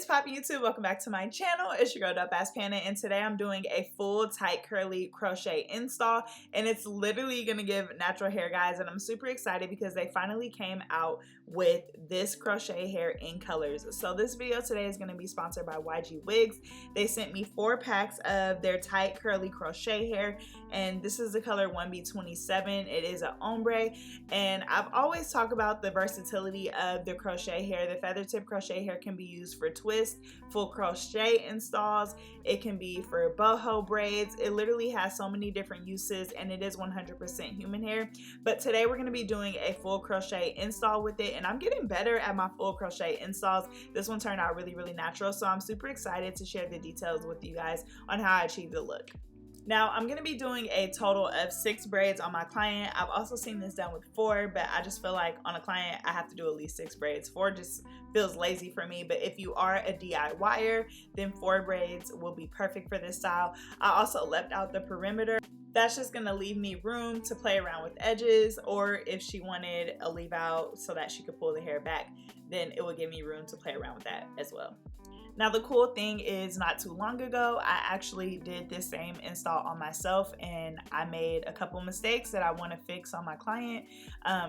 is poppin' YouTube? Welcome back to my channel. It's your girl DOPEaxxPANA, and today I'm doing a full tight curly crochet install, and it's literally gonna give natural hair, guys. And I'm super excited because they finally came out with this crochet hair in colors. So this video today is gonna be sponsored by YGWigs. They sent me 4 packs of their tight curly crochet hair, and this is the color 1B27. It is an ombre, and I've always talked about the versatility of the crochet hair. The feather tip crochet hair can be used for twist, full crochet installs. It can be for boho braids. It literally has so many different uses, and it is 100% human hair. But today we're going to be doing a full crochet install with it, and I'm getting better at my full crochet installs. This one turned out really natural, so I'm super excited to share the details with you guys on how I achieved the look. Now, I'm going to be doing a total of 6 braids on my client. I've also seen this done with 4, but I just feel like on a client, I have to do at least 6 braids. 4 just feels lazy for me, but if you are a DIYer, then 4 braids will be perfect for this style. I also left out the perimeter. That's just going to leave me room to play around with edges, or if she wanted a leave out so that she could pull the hair back, then it would give me room to play around with that as well. Now, the cool thing is, not too long ago, I actually did this same install on myself, and I made a couple mistakes that I want to fix on my client.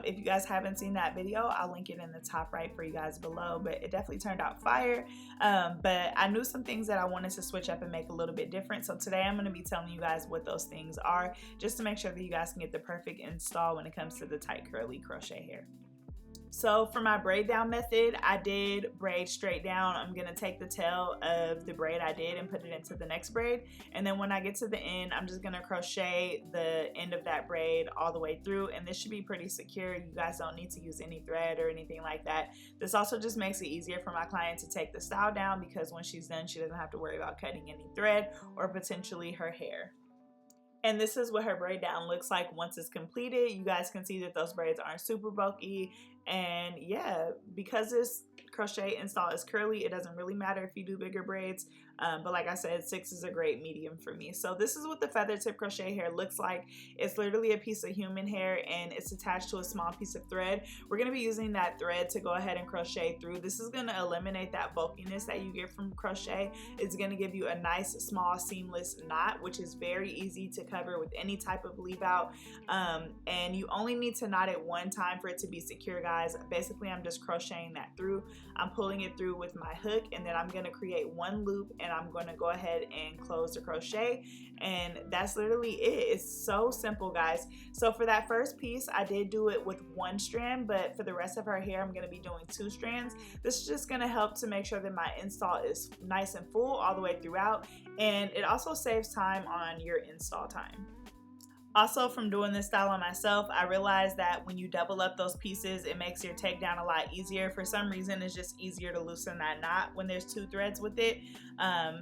If you guys haven't seen that video, I'll link it in the top right for you guys below, but it definitely turned out fire. But I knew some things that I wanted to switch up and make a little bit different. So today I'm going to be telling you guys what those things are, just to make sure that you guys can get the perfect install when it comes to the tight curly crochet hair. So for my braid down method, I did braid straight down. I'm going to take the tail of the braid I did and put it into the next braid. And then when I get to the end, I'm just going to crochet the end of that braid all the way through. And this should be pretty secure. You guys don't need to use any thread or anything like that. This also just makes it easier for my client to take the style down, because when she's done, she doesn't have to worry about cutting any thread or potentially her hair. And this is what her braid down looks like once it's completed. You guys can see that those braids aren't super bulky. And yeah, because this crochet install is curly, it doesn't really matter if you do bigger braids. But like I said, 6 is a great medium for me. So this is what the feather tip crochet hair looks like. It's literally a piece of human hair, and it's attached to a small piece of thread. We're going to be using that thread to go ahead and crochet through. This is going to eliminate that bulkiness that you get from crochet. It's going to give you a nice small seamless knot, which is very easy to cover with any type of leave out. And you only need to knot it one time for it to be secure, guys. Basically, I'm just crocheting that through. I'm pulling it through with my hook, and then I'm going to create one loop, and I'm going to go ahead and close the crochet, and that's literally it. It's so simple, guys. So for that first piece, I did do it with 1 strand, but for the rest of her hair, I'm going to be doing 2 strands. This is just going to help to make sure that my install is nice and full all the way throughout, and it also saves time on your install time. Also, from doing this style on myself, I realized that when you double up those pieces, it makes your takedown a lot easier. For some reason, it's just easier to loosen that knot when there's 2 threads with it.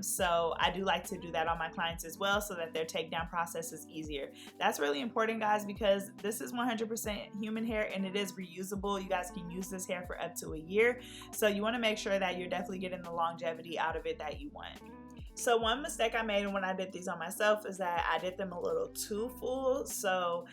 So I do like to do that on my clients as well, so that their takedown process is easier. That's really important, guys, because this is 100% human hair, and it is reusable. You guys can use this hair for up to a year. So you want to make sure that you're definitely getting the longevity out of it that you want. So one mistake I made when I did these on myself is that I did them a little too full. So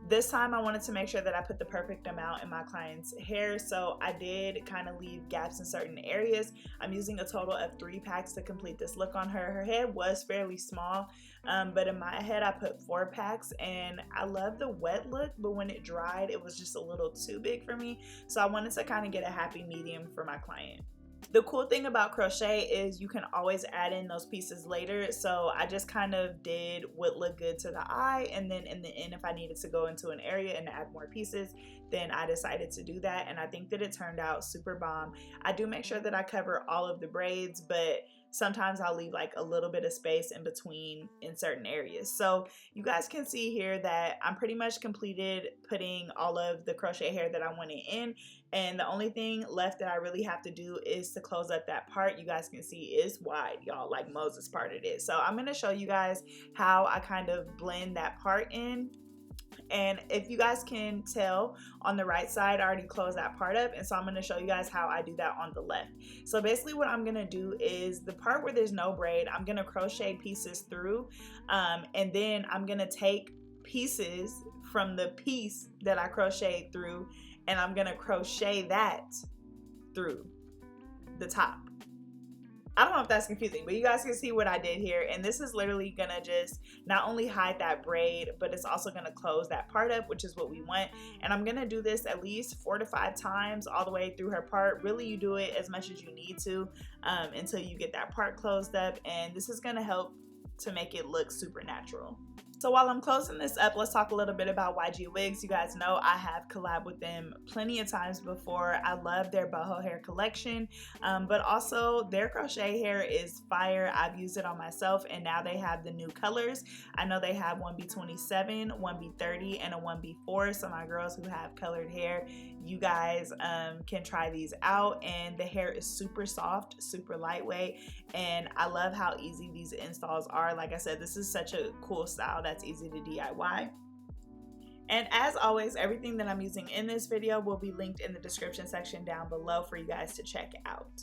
this time I wanted to make sure that I put the perfect amount in my client's hair. So I did kind of leave gaps in certain areas. I'm using a total of 3 packs to complete this look on her. Her head was fairly small, but in my head I put 4 packs, and I love the wet look, but when it dried, it was just a little too big for me. So I wanted to kind of get a happy medium for my client. The cool thing about crochet is you can always add in those pieces later. So I just kind of did what looked good to the eye, and then in the end, if I needed to go into an area and add more pieces, then I decided to do that, and I think that it turned out super bomb. I do make sure that I cover all of the braids, but sometimes I'll leave like a little bit of space in between in certain areas. So you guys can see here that I'm pretty much completed putting all of the crochet hair that I wanted in, and the only thing left that I really have to do is to close up that part. You guys can see it's wide, y'all, like Moses parted it. So I'm going to show you guys how I kind of blend that part in. And if you guys can tell, on the right side I already closed that part up, and so I'm going to show you guys how I do that on the left. So basically what I'm going to do is the part where there's no braid, I'm going to crochet pieces through, and then I'm going to take pieces from the piece that I crocheted through, and I'm going to crochet that through the top. I don't know if that's confusing, but you guys can see what I did here. And this is literally gonna just not only hide that braid, but it's also gonna close that part up, which is what we want. And I'm gonna do this at least 4 to 5 times all the way through her part. Really, you do it as much as you need to until you get that part closed up. And this is gonna help to make it look super natural. So while I'm closing this up, let's talk a little bit about YGWigs. You guys know I have collabed with them plenty of times before. I love their boho hair collection, but also their crochet hair is fire. I've used it on myself, and now they have the new colors. I know they have 1B27, 1B30, and a 1B4. So my girls who have colored hair, you guys can try these out, and the hair is super soft, super lightweight, and I love how easy these installs are. Like I said, this is such a cool style that's easy to DIY. And as always, everything that I'm using in this video will be linked in the description section down below for you guys to check out.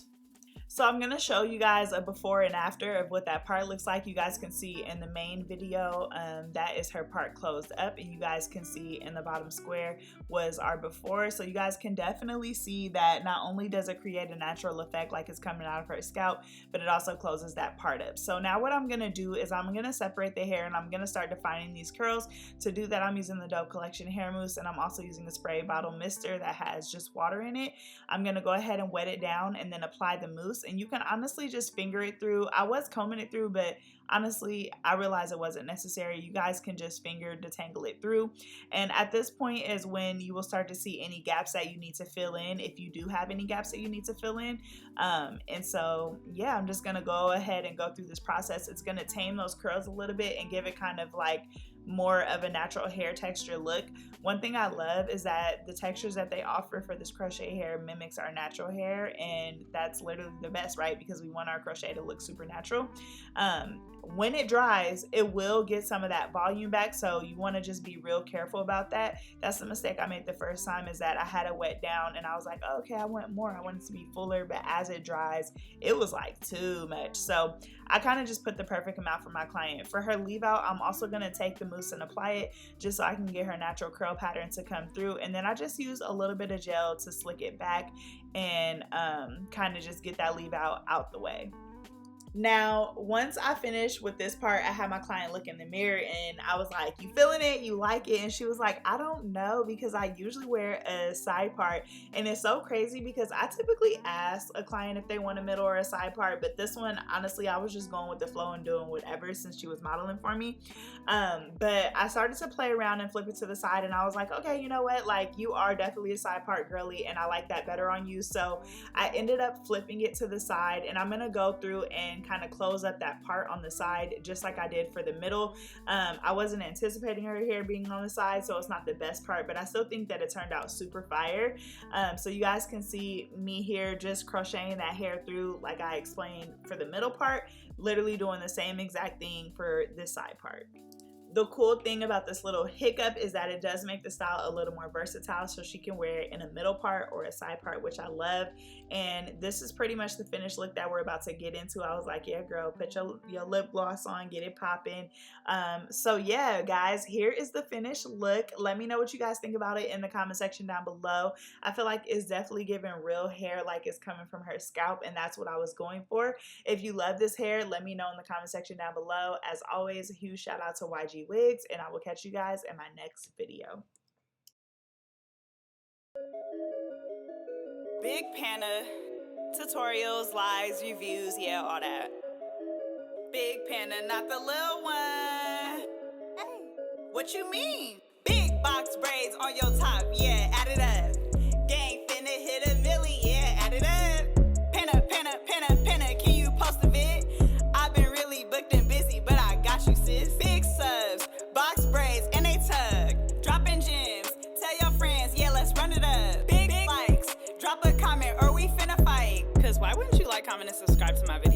So I'm gonna show you guys a before and after of what that part looks like. You guys can see in the main video, that is her part closed up, and you guys can see in the bottom square was our before. So you guys can definitely see that not only does it create a natural effect like it's coming out of her scalp, but it also closes that part up. So now what I'm gonna do is I'm gonna separate the hair, and I'm gonna start defining these curls. To do that, I'm using the Dope Collection hair mousse, and I'm also using a spray bottle mister that has just water in it. I'm gonna go ahead and wet it down and then apply the mousse. And you can honestly just finger it through. I was combing it through, but honestly I realized it wasn't necessary. You guys can just finger detangle it through, and at this point is when you will start to see any gaps that you need to fill in, if you do have any gaps that you need to fill in. And so yeah, I'm just gonna go ahead and go through this process. It's gonna tame those curls a little bit and give it kind of like more of a natural hair texture look. One thing I love is that the textures that they offer for this crochet hair mimics our natural hair, and that's literally the best, right? Because we want our crochet to look super natural. When it dries, it will get some of that volume back, so you want to just be real careful about that. That's the mistake I made the first time, is that I had it wet down and I was like, oh, okay, I want more, I want it to be fuller, but as it dries, it was like too much. So I kind of just put the perfect amount for my client. For her leave out, I'm also going to take the mousse and apply it just so I can get her natural curl pattern to come through, and then I just use a little bit of gel to slick it back and kind of just get that leave out the way. Now, once I finished with this part, I had my client look in the mirror and I was like, you feeling it? You like it? And she was like, I don't know, because I usually wear a side part. And it's so crazy because I typically ask a client if they want a middle or a side part, but this one, honestly, I was just going with the flow and doing whatever since she was modeling for me. But I started to play around and flip it to the side, and I was like, okay, you know what? Like, you are definitely a side part girly, and I like that better on you. So I ended up flipping it to the side, and I'm gonna go through and kind of close up that part on the side just like I did for the middle. I wasn't anticipating her hair being on the side, so it's not the best part, but I still think that it turned out super fire. So you guys can see me here just crocheting that hair through like I explained for the middle part, literally doing the same exact thing for this side part. The cool thing about this little hiccup is that it does make the style a little more versatile, so she can wear it in a middle part or a side part, which I love. And this is pretty much the finished look that we're about to get into. I was like, yeah, girl, put your lip gloss on, get it popping. So yeah, guys, here is the finished look. Let me know what you guys think about it in the comment section down below. I feel like it's definitely giving real hair, like it's coming from her scalp, and that's what I was going for. If you love this hair, let me know in the comment section down below. As always, a huge shout out to YGWigs, and I will catch you guys in my next video. BreAunna tutorials, lives, reviews, yeah, all that. BreAunna, not the little one. Hey, what you mean? Big box braids on your top, yeah, add it up. Gang finna hit a milli, yeah, add it up. Penna, can you post a vid? I've been really booked and busy, but I got you, sis. Big subs, box braids, and they tug. Dropping gems, tell your friends, yeah, let's run it up. Big likes, drop a comment or we finna fight. Cause why wouldn't you like, comment, and subscribe to my video?